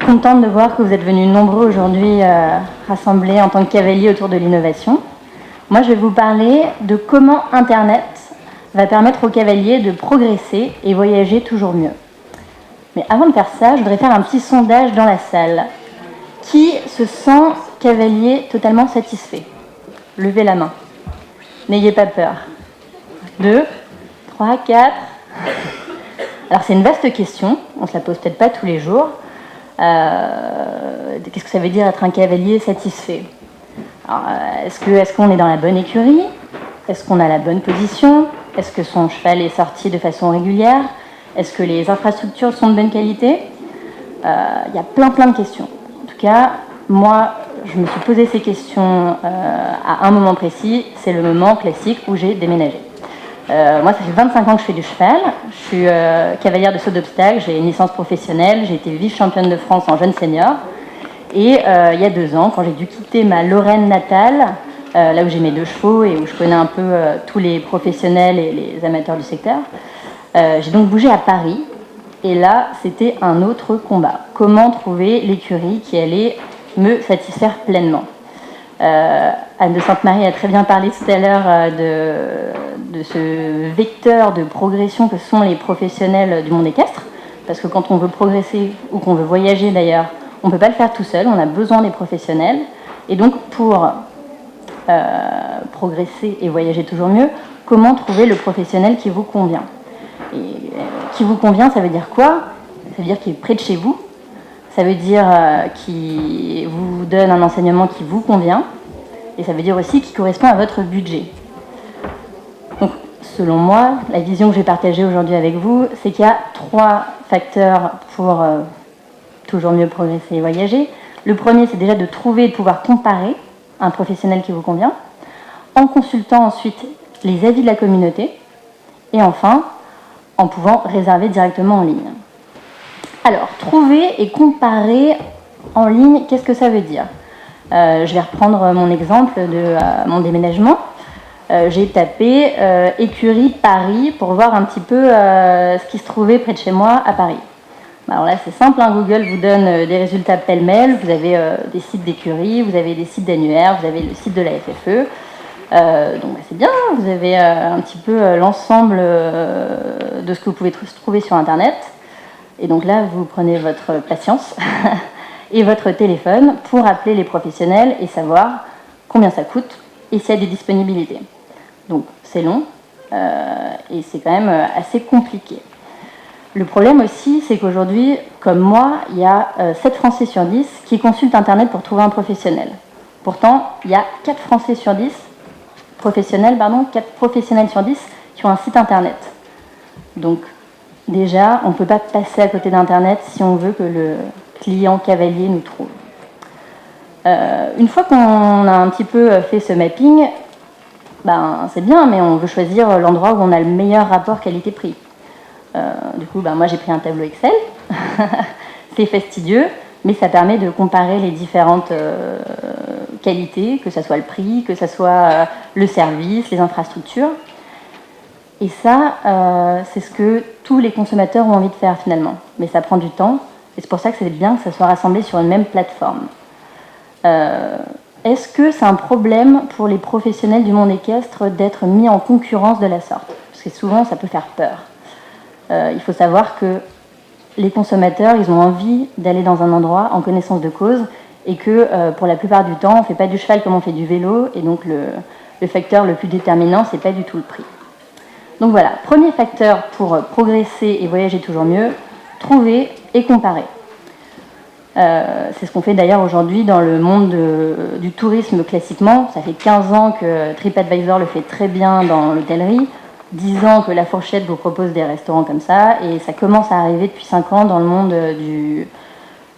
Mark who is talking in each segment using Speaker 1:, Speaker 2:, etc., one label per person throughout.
Speaker 1: contente de voir que vous êtes venus nombreux aujourd'hui rassemblés en tant que cavaliers autour de l'innovation. Moi, je vais vous parler de comment Internet va permettre aux cavaliers de progresser et voyager toujours mieux. Mais avant de faire ça, je voudrais faire un petit sondage dans la salle. Qui se sent cavalier totalement satisfait? Levez la main. N'ayez pas peur. 2, 3, 4. Alors c'est une vaste question, on ne se la pose peut-être pas tous les jours. Qu'est-ce que ça veut dire être un cavalier satisfait? Est-ce qu'on est dans la bonne écurie? Est-ce qu'on a la bonne position? Est-ce que son cheval est sorti de façon régulière? Est-ce que les infrastructures sont de bonne qualité? Il y a plein de questions. En tout cas, moi, je me suis posé ces questions à un moment précis. C'est le moment classique où j'ai déménagé. Moi, ça fait 25 ans que je fais du cheval. Je suis cavalière de saut d'obstacle. J'ai une licence professionnelle. J'ai été vice-championne de France en jeune senior. Et il y a 2 ans, quand j'ai dû quitter ma Lorraine natale, là où j'ai mes 2 chevaux et où je connais un peu tous les professionnels et les amateurs du secteur, j'ai donc bougé à Paris. Et là, c'était un autre combat. Comment trouver l'écurie qui allait me satisfaire pleinement? Anne de Sainte-Marie a très bien parlé tout à l'heure de ce vecteur de progression que sont les professionnels du monde équestre. Parce que quand on veut progresser, ou qu'on veut voyager d'ailleurs, on ne peut pas le faire tout seul, on a besoin des professionnels. Et donc pour progresser et voyager toujours mieux, comment trouver le professionnel qui vous convient? Et qui vous convient, ça veut dire quoi? Ça veut dire qu'il est près de chez vous. Ça veut dire qu'il vous donne un enseignement qui vous convient. Et ça veut dire aussi qu'il correspond à votre budget. Donc, selon moi, la vision que j'ai partagée aujourd'hui avec vous, c'est qu'il y a 3 facteurs pour toujours mieux progresser et voyager. Le premier, c'est déjà de trouver et de pouvoir comparer un professionnel qui vous convient, en consultant ensuite les avis de la communauté, et enfin, en pouvant réserver directement en ligne. Alors, trouver et comparer en ligne, qu'est-ce que ça veut dire? Je vais reprendre mon exemple de mon déménagement. J'ai tapé écurie Paris pour voir un petit peu ce qui se trouvait près de chez moi à Paris. Alors là, c'est simple, hein, Google vous donne des résultats pêle-mêle. Vous avez des sites d'écurie, vous avez des sites d'annuaires, vous avez le site de la FFE. Donc bah, c'est bien, vous avez un petit peu l'ensemble de ce que vous pouvez trouver sur Internet. Et donc là, vous prenez votre patience et votre téléphone pour appeler les professionnels et savoir combien ça coûte et s'il y a des disponibilités. Donc c'est long et c'est quand même assez compliqué. Le problème aussi, c'est qu'aujourd'hui, comme moi, il y a 7 Français sur 10 qui consultent Internet pour trouver un professionnel. Pourtant, il y a 4 Français sur 10 4 professionnels sur 10 qui ont un site Internet. Donc, déjà, on ne peut pas passer à côté d'Internet si on veut que le client cavalier nous trouve. Une fois qu'on a un petit peu fait ce mapping, c'est bien, mais on veut choisir l'endroit où on a le meilleur rapport qualité-prix. Du coup, moi j'ai pris un tableau Excel. C'est fastidieux, mais ça permet de comparer les différentes qualités, que ce soit le prix, que ce soit le service, les infrastructures. Et ça, c'est ce que tous les consommateurs ont envie de faire finalement. Mais ça prend du temps, et c'est pour ça que c'est bien que ça soit rassemblé sur une même plateforme. Est-ce que c'est un problème pour les professionnels du monde équestre d'être mis en concurrence de la sorte? Parce que souvent, ça peut faire peur. Il faut savoir que les consommateurs, ils ont envie d'aller dans un endroit en connaissance de cause et que pour la plupart du temps, on ne fait pas du cheval comme on fait du vélo et donc le facteur le plus déterminant, ce n'est pas du tout le prix. Donc voilà, premier facteur pour progresser et voyager toujours mieux, trouver et comparer. C'est ce qu'on fait d'ailleurs aujourd'hui dans le monde du tourisme classiquement. Ça fait 15 ans que TripAdvisor le fait très bien dans l'hôtellerie. 10 ans que La Fourchette vous propose des restaurants comme ça, et ça commence à arriver depuis 5 ans dans le monde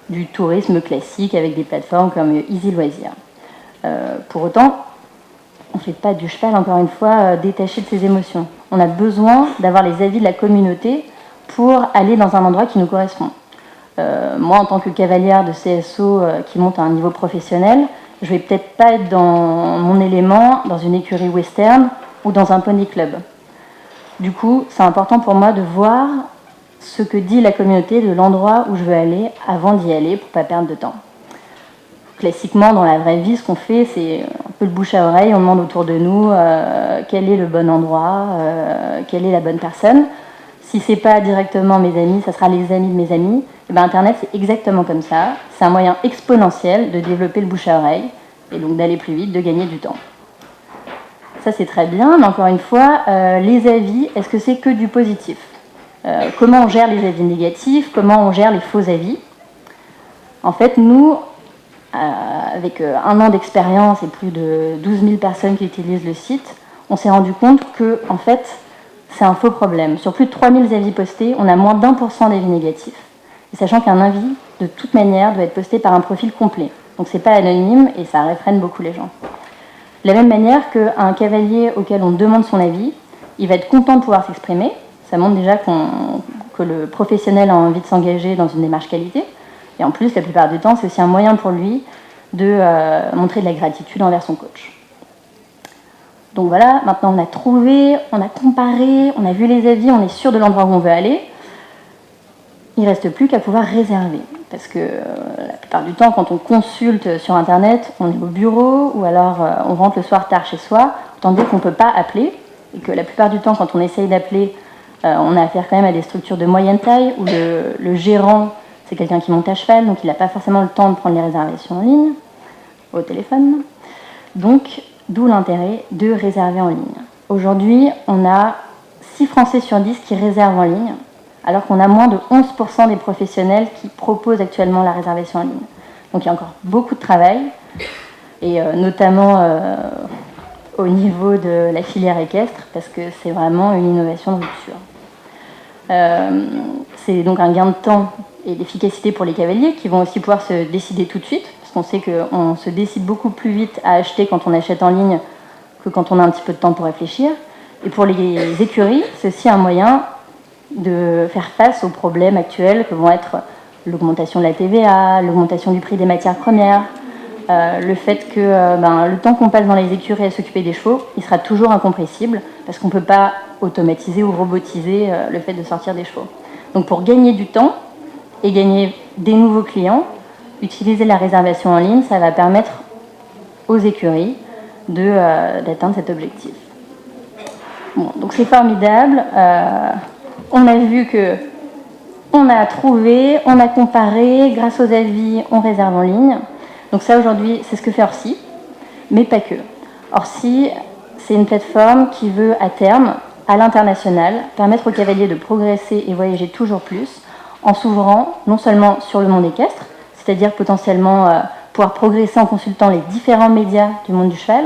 Speaker 1: du tourisme classique avec des plateformes comme Easy Loisirs. Pour autant, on ne fait pas du cheval, encore une fois, détaché de ses émotions. On a besoin d'avoir les avis de la communauté pour aller dans un endroit qui nous correspond. Moi, en tant que cavalière de CSO qui monte à un niveau professionnel, je ne vais peut-être pas être dans mon élément dans une écurie western ou dans un pony club. Du coup, c'est important pour moi de voir ce que dit la communauté de l'endroit où je veux aller avant d'y aller pour ne pas perdre de temps. Classiquement, dans la vraie vie, ce qu'on fait, c'est un peu le bouche à oreille. On demande autour de nous quel est le bon endroit, quelle est la bonne personne. Si ce n'est pas directement mes amis, ça sera les amis de mes amis. Et bien, Internet, c'est exactement comme ça. C'est un moyen exponentiel de développer le bouche à oreille et donc d'aller plus vite, de gagner du temps. Ça, c'est très bien, mais encore une fois, les avis, est-ce que c'est que du positif ? Comment on gère les avis négatifs ? Comment on gère les faux avis ? En fait, nous, avec 1 an d'expérience et plus de 12 000 personnes qui utilisent le site, on s'est rendu compte que, en fait, c'est un faux problème. Sur plus de 3000 avis postés, on a moins d'1% d'avis négatifs. Et sachant qu'un avis, de toute manière, doit être posté par un profil complet. Donc c'est pas anonyme et ça réfrène beaucoup les gens. De la même manière qu'un cavalier auquel on demande son avis, il va être content de pouvoir s'exprimer. Ça montre déjà que le professionnel a envie de s'engager dans une démarche qualité. Et en plus, la plupart du temps, c'est aussi un moyen pour lui de montrer de la gratitude envers son coach. Donc voilà, maintenant on a trouvé, on a comparé, on a vu les avis, on est sûr de l'endroit où on veut aller. Il ne reste plus qu'à pouvoir réserver. Parce que la plupart du temps, quand on consulte sur Internet, on est au bureau ou alors on rentre le soir tard chez soi, tandis qu'on ne peut pas appeler. Et que la plupart du temps, quand on essaye d'appeler, on a affaire quand même à des structures de moyenne taille où le gérant, c'est quelqu'un qui monte à cheval, donc il n'a pas forcément le temps de prendre les réservations en ligne, au téléphone. Donc, d'où l'intérêt de réserver en ligne. Aujourd'hui, on a 6 Français sur 10 qui réservent en ligne, alors qu'on a moins de 11% des professionnels qui proposent actuellement la réservation en ligne. Donc il y a encore beaucoup de travail, et notamment au niveau de la filière équestre, parce que c'est vraiment une innovation de rupture. C'est donc un gain de temps et d'efficacité pour les cavaliers qui vont aussi pouvoir se décider tout de suite, parce qu'on sait qu'on se décide beaucoup plus vite à acheter quand on achète en ligne que quand on a un petit peu de temps pour réfléchir. Et pour les écuries, c'est aussi un moyen de faire face aux problèmes actuels que vont être l'augmentation de la TVA, l'augmentation du prix des matières premières, le fait que le temps qu'on passe dans les écuries à s'occuper des chevaux, il sera toujours incompressible parce qu'on ne peut pas automatiser ou robotiser le fait de sortir des chevaux. Donc pour gagner du temps et gagner des nouveaux clients, utiliser la réservation en ligne, ça va permettre aux écuries d'atteindre cet objectif. Bon, donc c'est formidable. On a vu que on a trouvé, on a comparé, grâce aux avis, on réserve en ligne. Donc ça, aujourd'hui, c'est ce que fait Orsi, mais pas que. Orsi, c'est une plateforme qui veut, à terme, à l'international, permettre aux cavaliers de progresser et voyager toujours plus, en s'ouvrant non seulement sur le monde équestre, c'est-à-dire potentiellement pouvoir progresser en consultant les différents médias du monde du cheval,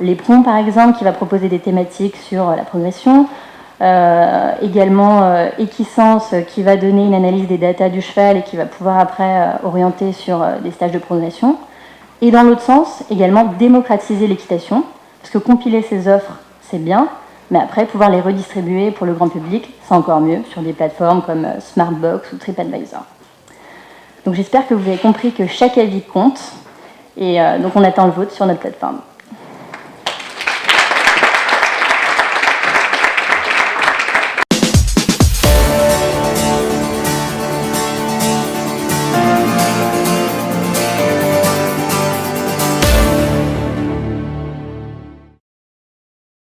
Speaker 1: l'Éperon par exemple, qui va proposer des thématiques sur la progression, également Equisense qui va donner une analyse des datas du cheval et qui va pouvoir après orienter sur des stages de progression. Et dans l'autre sens, également démocratiser l'équitation, parce que compiler ces offres, c'est bien, mais après pouvoir les redistribuer pour le grand public, c'est encore mieux sur des plateformes comme Smartbox ou TripAdvisor. Donc j'espère que vous avez compris que chaque avis compte, et donc on attend le vote sur notre plateforme.